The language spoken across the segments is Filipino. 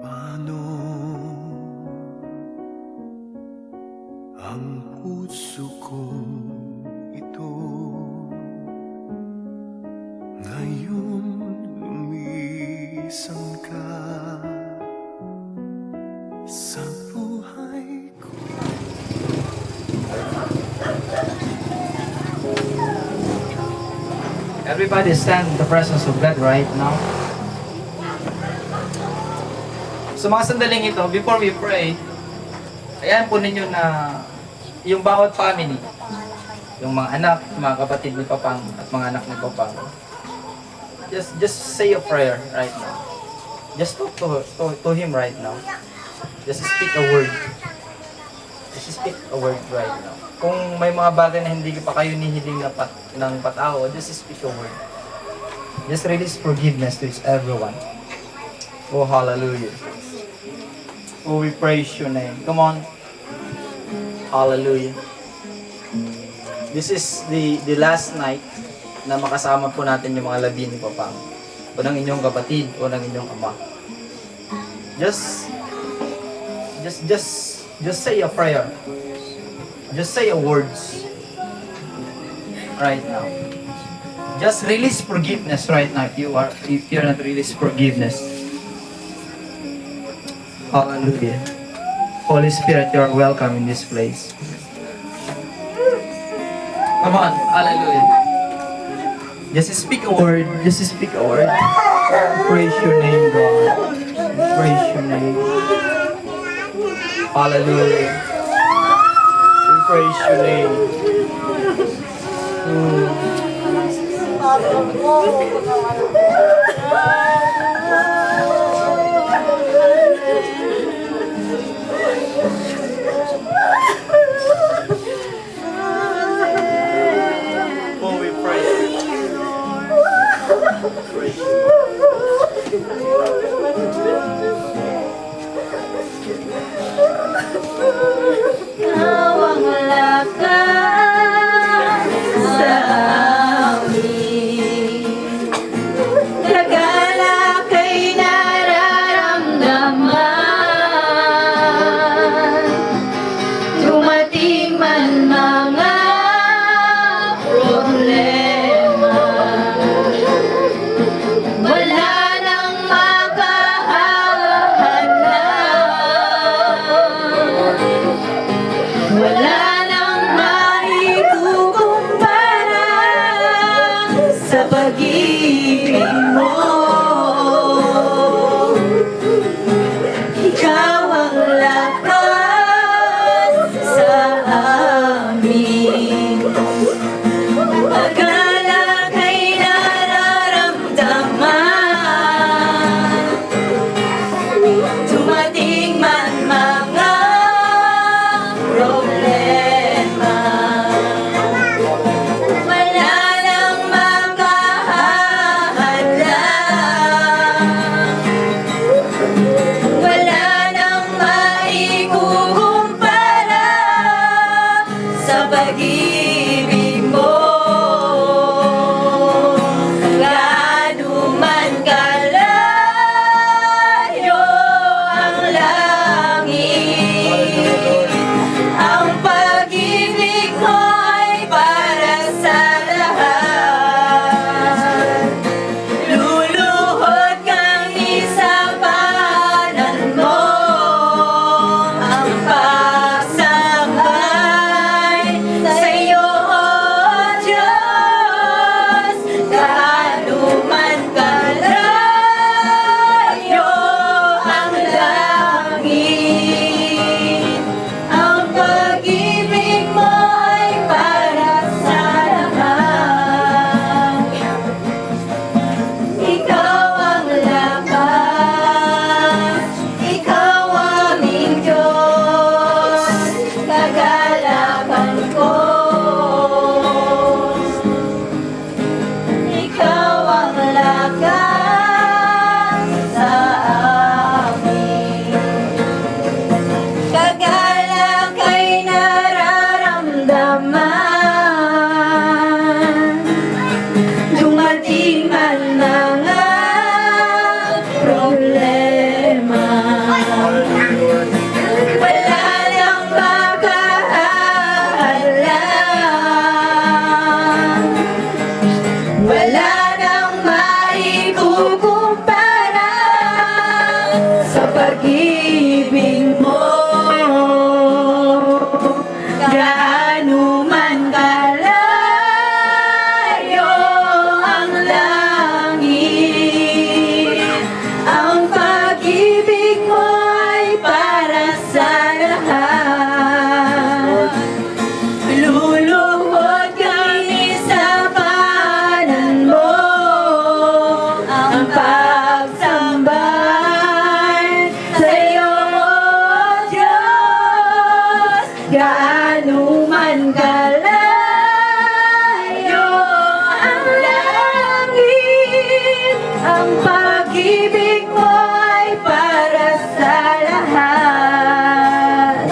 Paano ang puso ko ito ngayon lumisan ka sa buhay ko? Everybody stand in the presence of God right now. Sa mga sandaling ito, before we pray, ayan po ninyo na yung bawat family, yung mga anak, mga kapatid ni Papang at mga anak ni Papang, just say a prayer right now. Just talk to him right now. Just speak a word. Just speak a word right now. Kung may mga bagay na hindi pa kayo nihiling ng patao, just speak a word. Just release forgiveness to everyone. Oh, hallelujah. Oh, we praise your name. Come on. Hallelujah. This is the last night na makasama po natin yung mga labi ni Papang. O ng inyong kapatid, o ng inyong ama. Just say a prayer. Just say a words. Right now. Just release forgiveness right now if you're not release forgiveness. Hallelujah. Holy Spirit, you are welcome in this place. Come on, hallelujah. Just speak a word. Just speak a word. Praise your name, God. Praise your name. Hallelujah. We praise your name. Oh, we praise you. Praise you. Ikaw ang lakas sa amin. Gagala sa pag-ibig mo. Gaano man kalayo ang langit, ang pag-ibig mo ay para sa lahat. Luluhod kami sa paanan mo, ang pagsambay sa iyo, O Diyos. Gaano man kalayo ang langit, ang pag-ibig mo ay para sa lahat.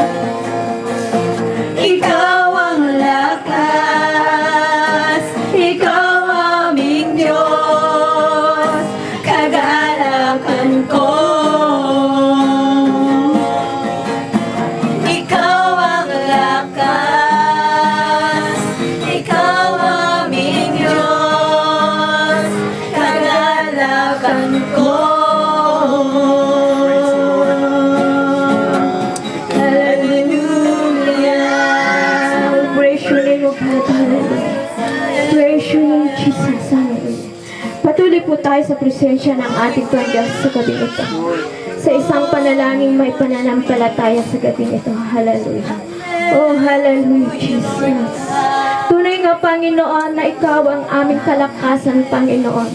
Ikaw ang lakas, ikaw aming Diyos, kagalakan ko. Ikaw ang lakas, ikaw aming Diyos, kagalakan ko. Hallelujah. Praise your name, O God. Hallelujah. Praise your name, Jesus. Hallelujah. Patuloy po tayo sa presensya ng ating Diyos sa gabing ito. Sa isang panalangin may pananampalataya sa gabing ito. Hallelujah. Oh, hallelujah, Jesus. Tunay nga, Panginoon, na ikaw ang aming kalakasan, Panginoon.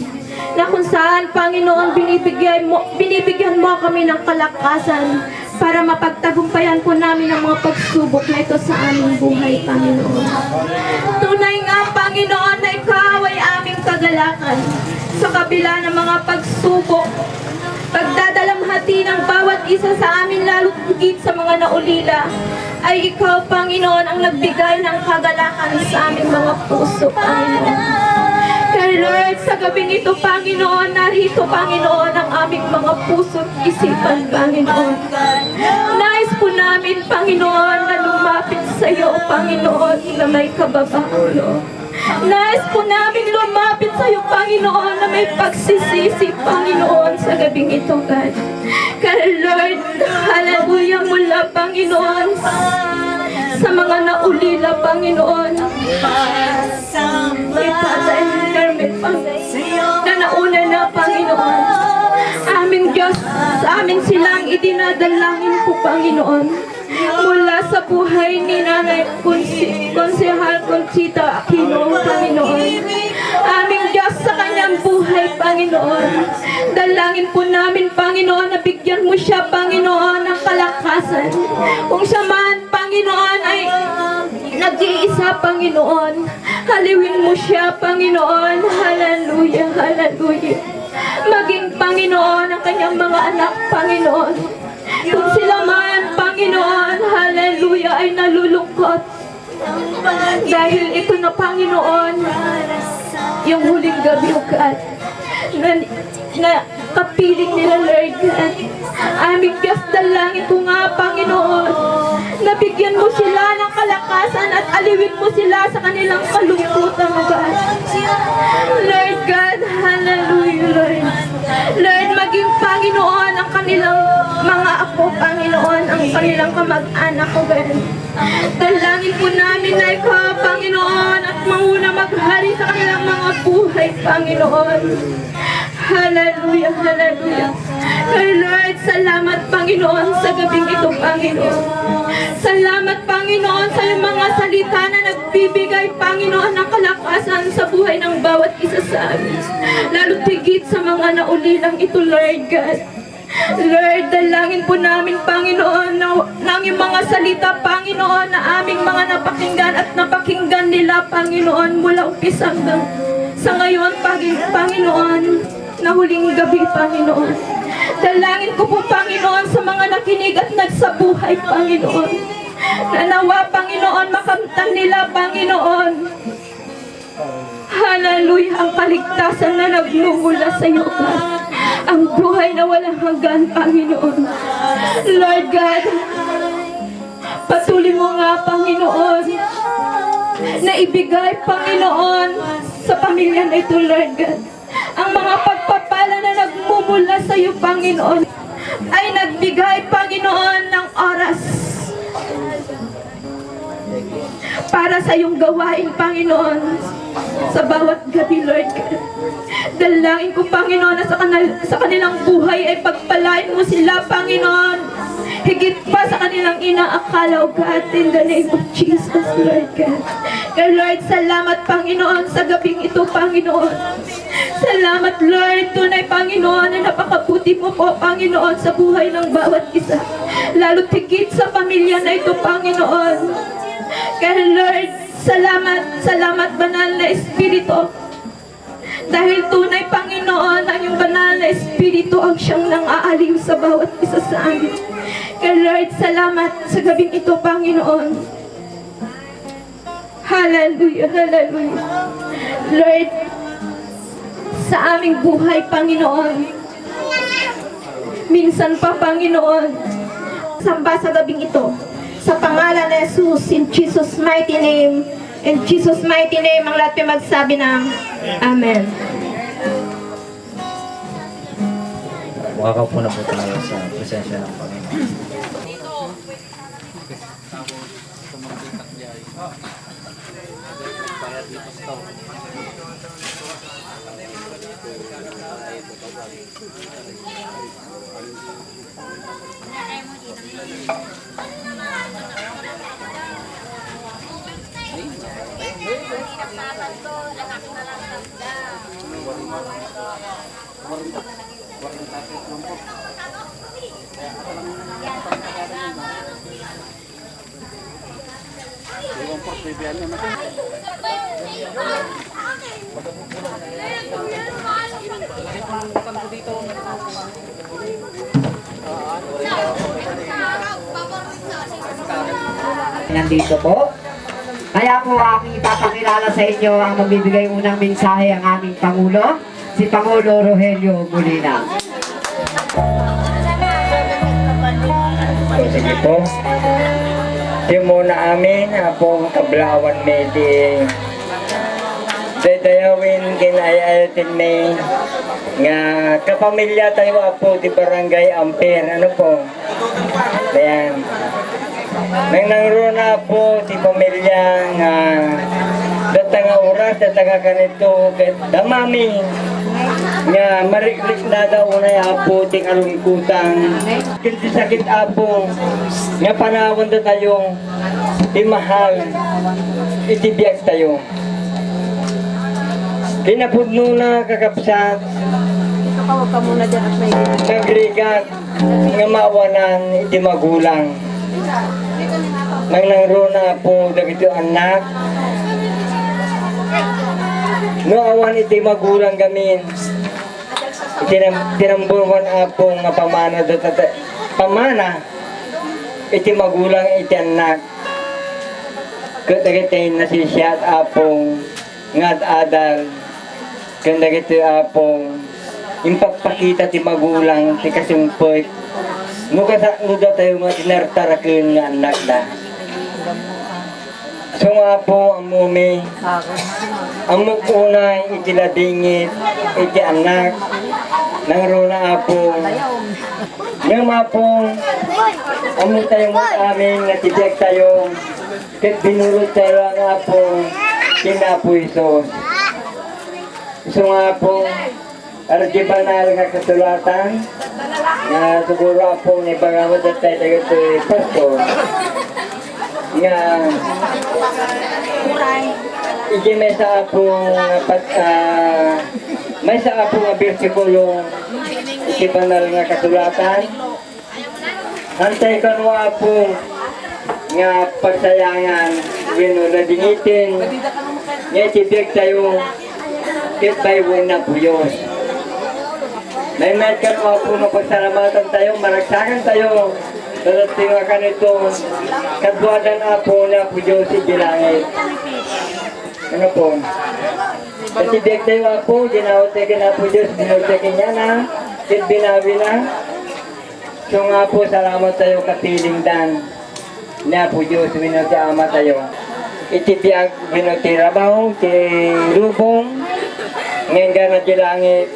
Na kung saan, Panginoon, binibigyan mo kami ng kalakasan para mapagtagumpayan po namin ang mga pagsubok na ito sa aming buhay, Panginoon. Tunay nga, Panginoon, na ikaw ay aming kagalakan sa kabila ng mga pagsubok, pagdadalamhati ng bawat isa sa amin, lalo't higit sa mga naulila, ay ikaw, Panginoon, ang nagbigay ng kagalakan sa aming mga puso, Panginoon. Kaya Lord, sa gabing ito, Panginoon, narito, Panginoon, ang aming mga puso at isipan, Panginoon. Nais po namin, Panginoon, na lumapit sa iyo, Panginoon, na may kababaan, Lord. Nais po namin lumapit sa iyo, Panginoon, na may pagsisisi, Panginoon, sa gabing ito, God. Kaya Lord, hallelujah mula, Panginoon, sa mga naulila, Panginoon. Ipatay na nauna na, Panginoon. Aming Diyos, sa amin silang idinadalangin po, Panginoon. Mula sa buhay ni Nanay Konsehal Conchita Aquino, Panginoon. Aming Diyos, sa kanyang buhay, Panginoon. Dalangin po namin, Panginoon, na bigyan mo siya, Panginoon, ng kalakasan. Kung siya man, Panginoon, ay nag-iisa, Panginoon. Haliwin mo siya, Panginoon. Hallelujah, hallelujah. Maging, Panginoon, ang kanyang mga anak, Panginoon. Kung sila man, Panginoon, hallelujah, ay nalulungkot. Dahil ito na, Panginoon, yung huling gabi, O God, na kapiling nila, Lord God. Aming Diyos, dalangin ko nga, Panginoon, nabigyan mo sila ng kalakasan at aliwin mo sila sa kanilang kalungkutan, O God. Lord God, hallelujah, Lord. Lord, maging, Panginoon, ang kanilang mga apo, Panginoon, ang kanilang kamag-anak, O God. Dalangin po namin na ikaw, Panginoon, at manguna maghari sa kanilang mga buhay, Panginoon. Hallelujah, hallelujah. Kay Lord, salamat, Panginoon, sa gabing ito, Panginoon. Salamat, Panginoon, sa iyong mga salita na nagbibigay, Panginoon, ng kalakasan sa buhay ng bawat isa sa amin. Lalo tigit sa mga naulilang ito, Lord God. Lord, dalangin po namin, Panginoon, na yung mga salita, Panginoon, na aming mga napakinggan at napakinggan nila, Panginoon, mula umpisa hanggang sa ngayon, Panginoon, na huling gabi, Panginoon. Dalangin ko po, Panginoon, sa mga nakinig at nagsabuhay, Panginoon. Na nawa, Panginoon, makamtan nila, Panginoon. Hallelujah, ang kaligtasan na nagmumula sa iyo, God. Ang buhay na walang hanggan, Panginoon. Lord God, patuloy mo nga, Panginoon, na ibigay, Panginoon, sa pamilya na ito, Lord God, ang mga pagpapala na nagmumula sa iyo, Panginoon. ay nagbigay, Panginoon, ng oras para sa iyong gawain, Panginoon, sa bawat gabi, Lord God. Dalangin ko, Panginoon, na sa kanilang buhay ay pagpalain mo sila, Panginoon, higit pa sa kanilang inaakala, O God, in the name of Jesus, Lord God. Kaya Lord, salamat, Panginoon, sa gabing ito, Panginoon. Salamat, Lord, tunay, Panginoon, na napakabuti mo po, Panginoon, sa buhay ng bawat isa. Lalo't higit sa pamilya na ito, Panginoon. Kaya Lord, salamat banal na Espiritu. Dahil tunay, Panginoon, ang iyong banal na Espiritu ang siyang nang-aaliw sa bawat isa sa amin. Kaya Lord, salamat sa gabing ito, Panginoon. Hallelujah, hallelujah. Lord, sa aming buhay, Panginoon, minsan pa, Panginoon, samba sa gabing ito, sa pangalan ni Jesus, in Jesus' mighty name, ang lahat ay magsabi ng Amen. Makakaw po na po tayo sa presensya ng Panginoon. Nandito po. Kaya po aking ipapakilala sa inyo ang magbibigay unang mensahe ang aming Pangulo, si Pangulo Rogelio Molina. Sige po. Simuna amin apong kablawan meeting. Dadayawin kinayayatin may nga kapamilya tayo apo di barangay Ampere. Ano po? Ayan. Nang nangruna po si pamilya nga datang oras, datang kanito damami nga mariklik na daw na apo ting alungkutan kinti sakit apo nga panahon da tayo imahal itibiyag tayo kinapudno na kakapsat nagrigat nga mawanan iti magulang nang nangruna po dagito anak no awan iti magulang gamin tinamburan apong nga pamana pamana iti magulang iti anak kadagiti nasisya at apong nga adal kadagiti apong impagpakita ti magulang ti kasumpot no daw tayo nga tinartarakin nga anak na so nga po ang mumi ang mukuna itilabingit iti anak nang runa apo nang mapong ang tayo mo amin nga tibiyag tayo ket binulot tayo ang apo kinapo Isos so nga po arji banal nga kasulatan nga siguro apo ni Bangawad at tayo dagito pastor nga iji may sa apo may sa apo nga bersikulo iti banal nga kasulatan hantay kanwa apo nga pagsayangan wino na dingitin nga itibig tayo kit baywin na puyos may met kanwa apo nga pagsalamatan tayo maragsakan tayo dadating nga kanito kadwadan apo na puyos iti langit ano po kasi biyag tayo ako, ginawatakin na po Diyos, ginawatakin niya na, binawi na. So nga po, salamat tayo kapiling dan. Na po Diyos, winoti ama tayo. Iti biyag, winoti rabaw, ti lubong, ngayon ka na di langit.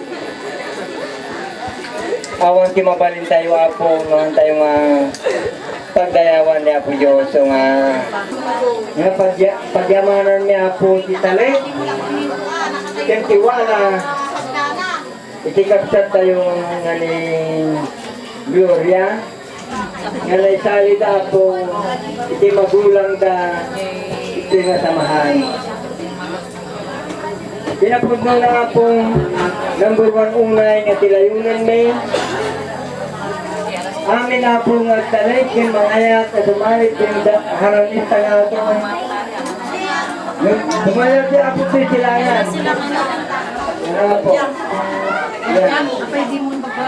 awan ti mabalin tayo apo, noon tayo nga pagdayawan ni Apo Diyos. So nga pagyamanan ni Apo ti Talit. Kentiwala. Itikapsat tayo nga ni Gloria. Nga naisalid Apo, iti magulang da, iti nga samahan. Pinapugno na Apong number 1 unay nga tilayunan may amin na po nga talay kin mangayat at dumalit kin haranista nga ito. Dumalit siya Apo sa silangan. Ano po?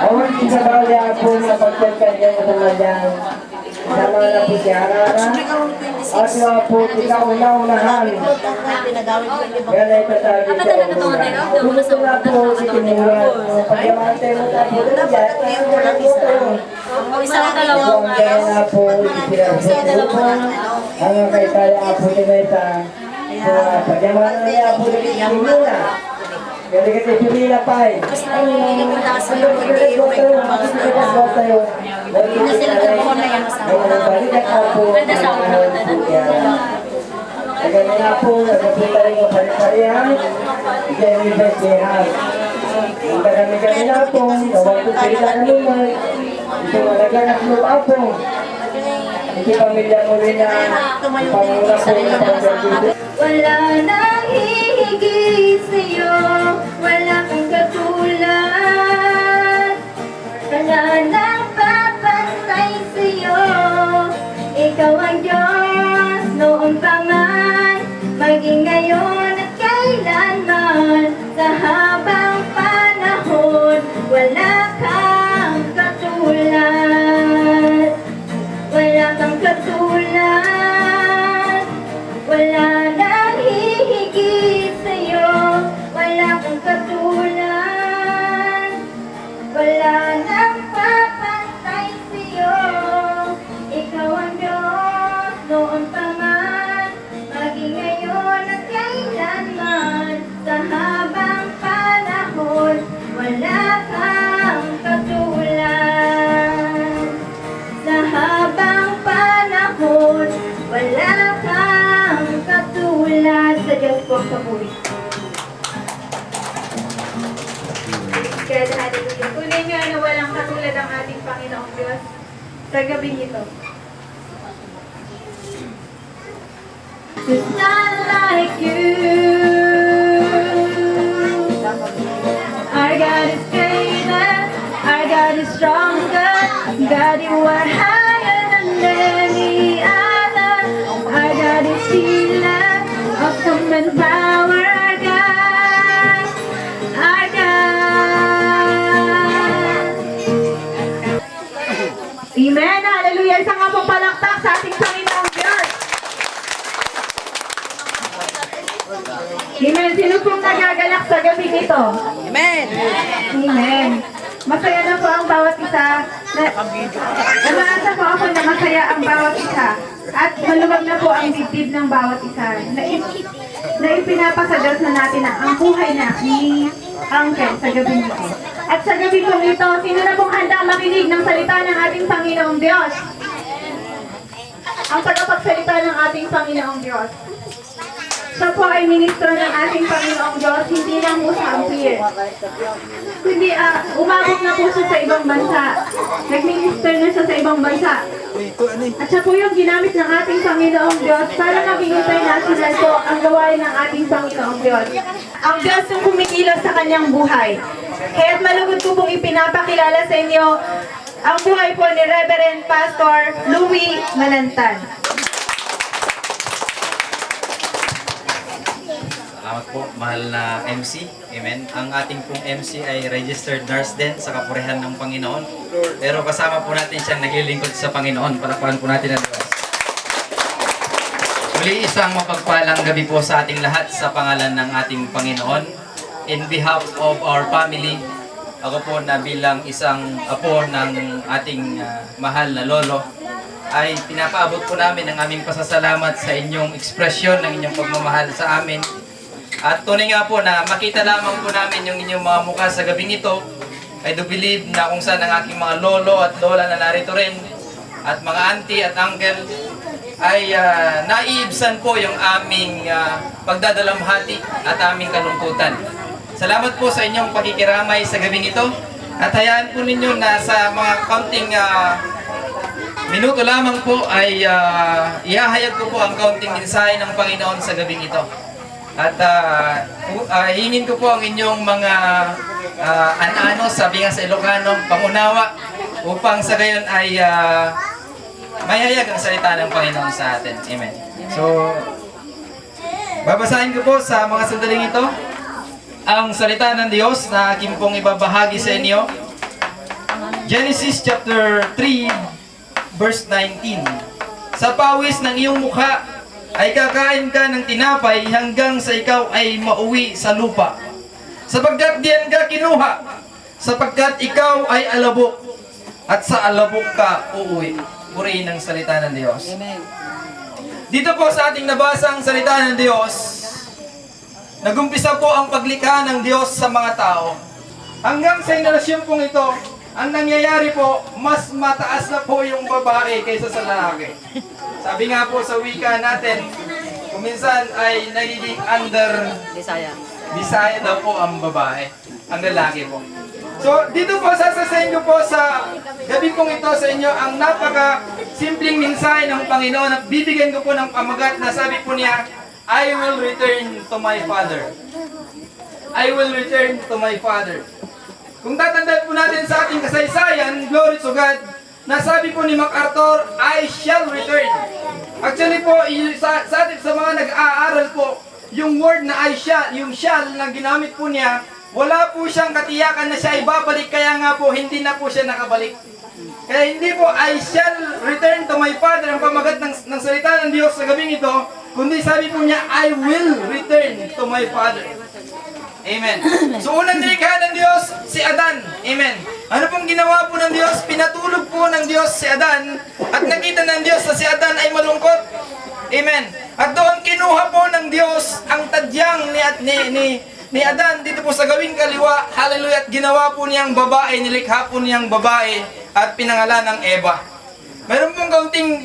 Awan sa bali Apo na pagkakad niya sa madyan. Sama na po si Harara. At nga po tika una-unahan. Yan ay tatagi sa una. Gusto na po si Timuran. Pagkamante mo na po na dyan. Kung kaya na po isinasot ang kay kaya po tinesa. So, pagkamante niya po na Timura. Kaya kasi sumila pa eh. Kaya nga po, nagpunta rin yung pari-parihan, Jerry Bestehan. Ang kami na po, gawang po sila naman, ito malaganap mo po. Ito pamilya mo rin na panguna po na pagkakulit. Wala nang hihigit sa'yo, wala kang katulad. Wala nang papantay sa'yo, ikaw ang Diyos noon pa man, maging ngayon at kailanman. Sa habang panahon, wala kang katulad. Wala kang katulad. Wala nang hihigit sa'yo, wala kang katulad. Wala nang papantay sa'yo, ikaw ang Diyos noon pa man, maging ngayon at kailanman. Sa habang panahon, wala kang katulad. Sa habang panahon, wala kang katulad. Sa Diyos po sa buhay. God, hallelujah. Tunay nga na walang katulad ang ating Panginoong Diyos sa gabing ito. It's not like you. Our God is greater. Our God is stronger. God, you are higher than any other. Our God is healer, awesome and power. Our God, our God. Amen. Hallelujah. Isa nga pong palakpak sa ating Panginoong Diyos. Amen. Sino pong nagagalak sa gabi nito? Amen. Amen. Masaya na po ang bawat isa. Umaasa po ako na masaya ang bawat isa. At maluwag na po ang dibdib ng bawat isa. Na ipinapasa-Diyos na natin ang buhay na ni Uncle sa gabi nito. At sa gabi kong ito, sino na pong handa makinig ng salita ng ating Panginoong Diyos? Ang tagapagsalita ng ating Panginoong Diyos. Siya po ay ministro ng ating Panginoong Diyos, hindi lang po sa Ampere. Kundi umabot na po siya sa ibang bansa. Nag-minister na siya sa ibang bansa. At siya po yung ginamit ng ating Panginoong Diyos para maging international po ang gawain ng ating Panginoong Diyos. Ang Diyos yung kumikilos sa kanyang buhay. Kaya't malugod ko pong ipinapakilala sa inyo ang buhay po ni Reverend Pastor Louie Manantan. Salamat po, mahal na MC. Amen. Ang ating pong MC ay registered nurse din sa kapurihan ng Panginoon. Pero kasama po natin siyang naglilingkod sa Panginoon. Palakpakan po natin ang Diyos. Muli isang mapagpalang gabi po sa ating lahat sa pangalan ng ating Panginoon. In behalf of our family, ako po na bilang isang apo ng ating mahal na lolo, ay pinapaabot po namin ang aming pasasalamat sa inyong ekspresyon ng inyong pagmamahal sa amin. At tunay nga po na makita lamang po namin yung inyong mga mukha sa gabing ito I do believe na kung saan ang aking mga lolo at lola na narito rin, at mga auntie at uncle, ay naiibsan po yung aming pagdadalamhati at aming kalungkutan. Salamat po sa inyong pakikiramay sa gabing ito, at hayaan po ninyo na sa mga counting minuto lamang po ay ihahayag ko po ang kaunting mensahe ng Panginoon sa gabing ito. At hingin ko po ang inyong mga ano, sabi nga sa Ilocano, pangunawa, upang sa gayon ay mayayag ang salita ng Panginoon sa atin. Amen. So, babasahin ko po sa mga sandaling ito ang salita ng Diyos na aking pong ibabahagi sa inyo. Genesis chapter 3, verse 19. Sa pawis ng iyong mukha ay kakain ka ng tinapay hanggang sa ikaw ay mauwi sa lupa. Sapagkat diyan ka kinuha, sapagkat ikaw ay alabok, at sa alabok ka uuwi. Purihin ang salita ng Diyos. Dito po sa ating nabasang salita ng Diyos, nagumpisa po ang paglikha ng Diyos sa mga tao. Hanggang sa henerasyon pong ito, ang nangyayari po, mas mataas na po yung babae kaysa sa lalaki. Sabi nga po sa wika natin, kuminsan ay nagiging under Bisaya daw po ang babae, ang lalaki po. So, dito po sasasayin ko po sa gabi pong ito sa inyo ang napaka-simpleng mensahe ng Panginoon at bibigyan ko po ng pamagat na sabi po niya, I will return to my Father. I will return to my Father. Kung tatandaan po natin sa ating kasaysayan, glory to God, nasabi po ni MacArthur, I shall return. Actually po, sa mga nag-aaral po, yung word na I shall, yung shall na ginamit po niya, wala po siyang katiyakan na siya ay babalik, kaya nga po hindi na po siya nakabalik. Kaya hindi po I shall return to my Father ang pamagat ng salita ng Diyos sa gabing ito, kundi sabi po niya, I will return to my Father. Amen. So unang nilikha ng Diyos, si Adan. Amen. Ano pong ginawa po ng Diyos? Pinatulog po ng Diyos si Adan at nakita ng Diyos na si Adan ay malungkot. Amen. At doon kinuha po ng Diyos ang tadyang ni Adan dito po sa gawing kaliwa. Hallelujah. At ginawa po niyang babae, nilikha po niyang babae at pinangalan ng Eva. Meron pong kaunting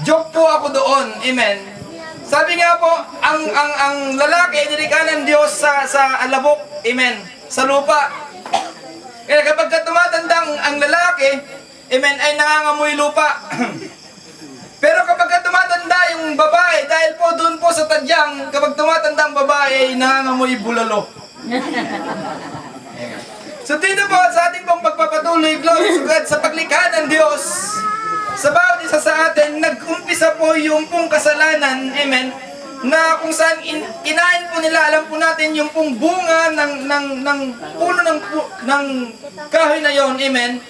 joke po ako doon. Amen. Sabi nga po, ang lalaki nilikha ng Diyos sa alabok. Amen. Sa lupa. Kaya kapag tumatandang ang lalaki, amen, ay nangangamoy lupa. Pero kapag tumatanda yung babae, dahil po doon po sa tadyang, kapag tumatanda ang babae, ay nangangamoy bulalo. So dito po sa ating pong pagpapatuloy, glory to God, sa paglikha ng Diyos, sa bawat isa sa atin, nag-umpisa po yung pong kasalanan, amen, na kung saan kinain po nila, alam po natin, yung pong bunga ng puno ng kahoy na yon, amen,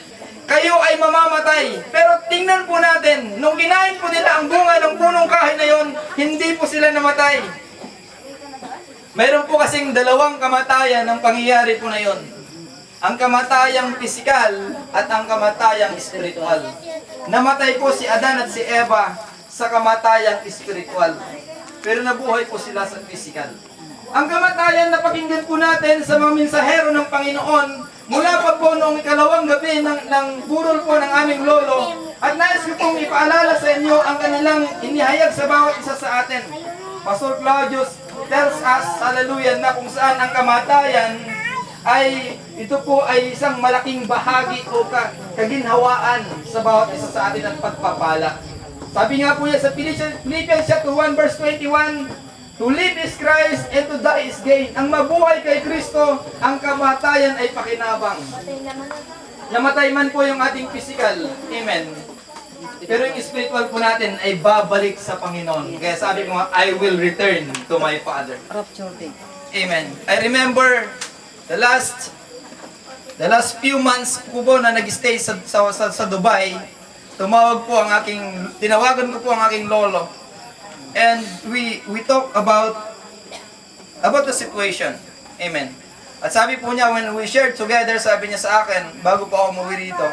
kayo ay mamamatay. Pero tingnan po natin, nung kinain po nila ang bunga ng punong kahoy na yon, hindi po sila namatay. Mayroon po kasing dalawang kamatayan ng pangyayari po na yon. Ang kamatayang pisikal at ang kamatayang espiritual. Namatay po si Adan at si Eva sa kamatayang espiritual. Pero nabuhay po sila sa pisikal. Ang kamatayan na pakinggan po natin sa mga mensahero ng Panginoon, mula pa po noong ikalawang gabi ng burol po ng aming lolo, at nais ko pong ipaalala sa inyo ang kanilang inihayag sa bawat isa sa atin. Pastor Claudius tells us, hallelujah, na kung saan ang kamatayan ay ito po ay isang malaking bahagi o kaginhawaan sa bawat isa sa atin at pagpapala. Sabi nga po niya sa Philippians chapter 1 verse 21, to live is Christ and to die is gain. Ang mabuhay kay Kristo, ang kamatayan ay pakinabang. Namatay man po yung ating physical. Amen. Pero yung spiritual po natin ay babalik sa Panginoon. Kaya sabi ko, I will return to my Father. Amen. I remember the last few months ko po na nag-stay sa Dubai, tinawagan ko po ang aking lolo. And we talk about the situation. Amen. At sabi po niya, when we shared together, sabi niya sa akin, bago po ako umuwi rito,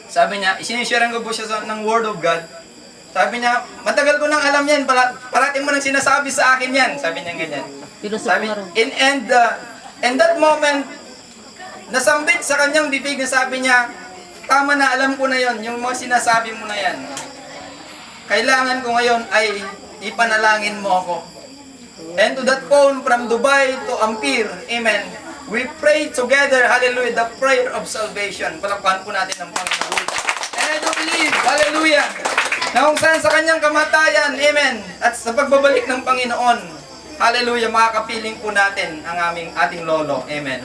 sabi niya, isinisharean ko po siya ng Word of God. Sabi niya, matagal ko nang alam yan, parating mo nang sinasabi sa akin yan. Sabi niya ganyan. Sabi, and that moment, nasambit sa kanyang bibig na sabi niya, tama na, alam ko na yon, yung mga sinasabi mo na yan. Kailangan ko ngayon ay ipanalangin mo ako. And to that phone from Dubai to Ampere, amen, we pray together, hallelujah, the prayer of salvation. Palakpakan po natin ang Panginoon. And I do believe, hallelujah, na kung saan sa kanyang kamatayan, amen, at sa pagbabalik ng Panginoon, hallelujah, makakapiling po natin ang ating lolo, amen.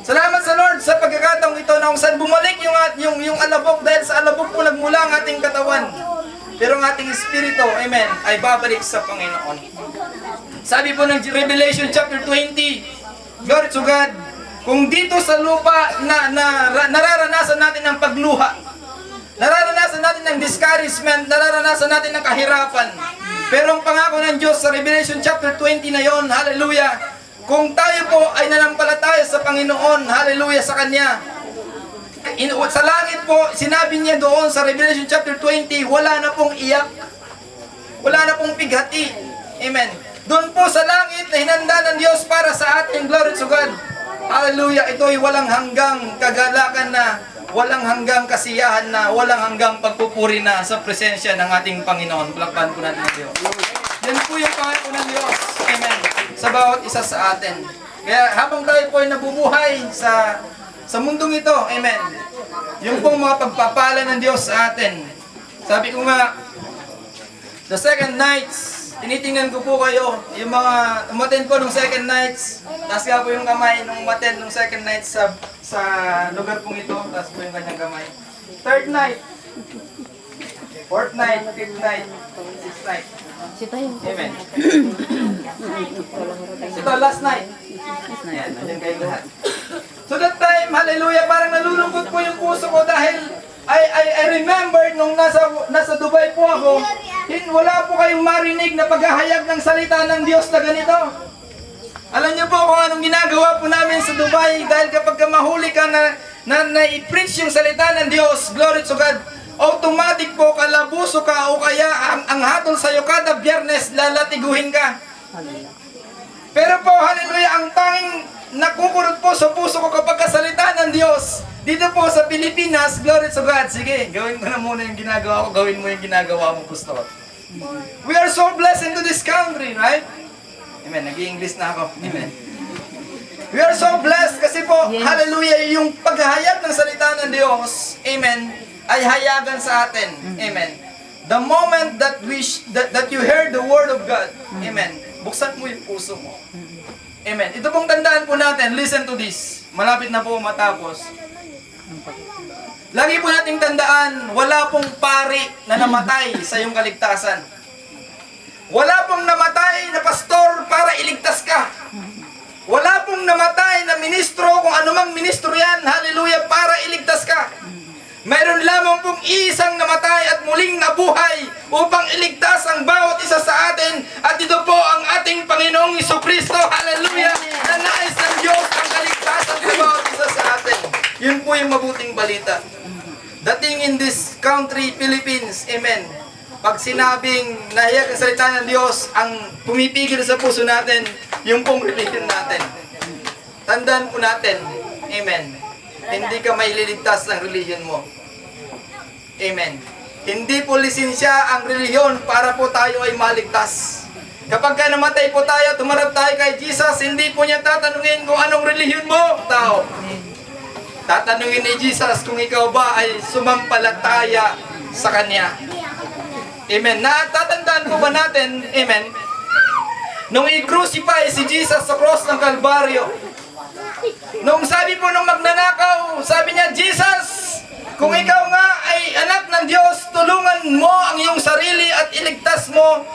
Salamat sa Lord sa pagkakataong ito na kung saan bumalik yung alabok, dahil sa alabok po nagmula ang ating katawan. Pero ang ating espiritu, amen, ay babalik sa Panginoon. Sabi po ng Revelation chapter 20, glory to God, kung dito sa lupa nararanasan natin ang pagluha, nararanasan natin ng discouragement, nararanasan natin ng kahirapan. Pero ang pangako ng Diyos sa Revelation chapter 20 na yon, hallelujah, kung tayo po ay nanampalataya sa Panginoon, hallelujah, sa Kanya, sa langit po, sinabi niya doon sa Revelation chapter 20, wala na pong iyak, wala na pong pighati. Amen. Doon po sa langit na hinanda ng Diyos para sa ating, glory to God. Hallelujah, ito ay walang hanggang kagalakan na, walang hanggang kasiyahan na, walang hanggang pagpupuri na sa presensya ng ating Panginoon. Palakpakan po natin ng Diyos. Yan po yung pangako ng Diyos. Amen. Sa bawat isa sa atin. Kaya habang tayo po ay nabubuhay sa mundong ito, amen, yung pong mga pagpapala ng Diyos sa atin. Sabi ko nga, the second nights, tinitingnan ko po kayo, yung mga umattend po nung second nights, taas nga po yung kamay nung umattend nung second nights sa lugar pong ito, taas po yung kanyang kamay. Third night, fourth night, fifth night, sixth night. Amen. Ito, last night. Ayan, nandiyan kayong lahat. So that time, hallelujah, parang nalulungkot po yung puso ko dahil I remember nung nasa Dubai po ako, wala po kayong marinig na paghahayag ng salita ng Diyos na ganito. Alam niyo po kung anong ginagawa po namin sa Dubai dahil kapag mahuli ka na i-preach yung salita ng Diyos, glory to God, automatic po kalabuso ka o kaya ang hatol sa'yo kada Biyernes lalatiguhin ka. Pero po, hallelujah, ang tanging nakukurot po sa puso ko kapag kasalita ng Diyos dito po sa Pilipinas, glory to God. Sige, gawin ko na muna yung ginagawa ko, gawin mo yung ginagawa mo, Pastor. We are so blessed into this country, right? Amen, nag-i-English na ako. Amen. We are so blessed kasi po, hallelujah, yung paghahayag ng salita ng Diyos, amen, ay hayagan sa atin. Amen. The moment that that you hear the word of God, amen, buksan mo yung puso mo. Amen. Ito pong tandaan po natin, listen to this. Malapit na po matapos. Lagi po nating tandaan, wala pong pari na namatay sa iyong kaligtasan. Wala pong namatay na pastor para iligtas ka. Wala pong namatay na ministro, kung anumang ministro yan, hallelujah, para iligtas ka. Mayroon lamang pong isang namatay at muling nabuhay upang iligtas ang bawat isa sa atin. At ito po ang ating Panginoong Jesucristo, hallelujah, na nais ng Diyos ang kaligtasan sa bawat isa sa atin. Yun po yung mabuting balita. Dating in this country, Philippines, amen, pag sinabing nahiyag ang salita ng Diyos, ang pumipigil sa puso natin, yung pong religion natin. Tandaan po natin, amen, hindi ka may liligtas ng religion mo. Amen. Hindi po lisensya ang reliyon para po tayo ay maligtas. Kapag ka namatay po tayo, tumarap tayo kay Jesus, hindi po niya tatanungin kung anong reliyon mo, tao. Tatanungin ni Jesus kung ikaw ba ay sumampalataya sa Kanya. Amen. Natatandaan po ba natin, amen, nung i-crucify si Jesus sa cross ng Kalbaryo, nung sabi po nung magnanakaw, sabi niya, Jesus, kung ikaw nga ay anak ng Diyos, tulungan mo ang iyong sarili at iligtas mo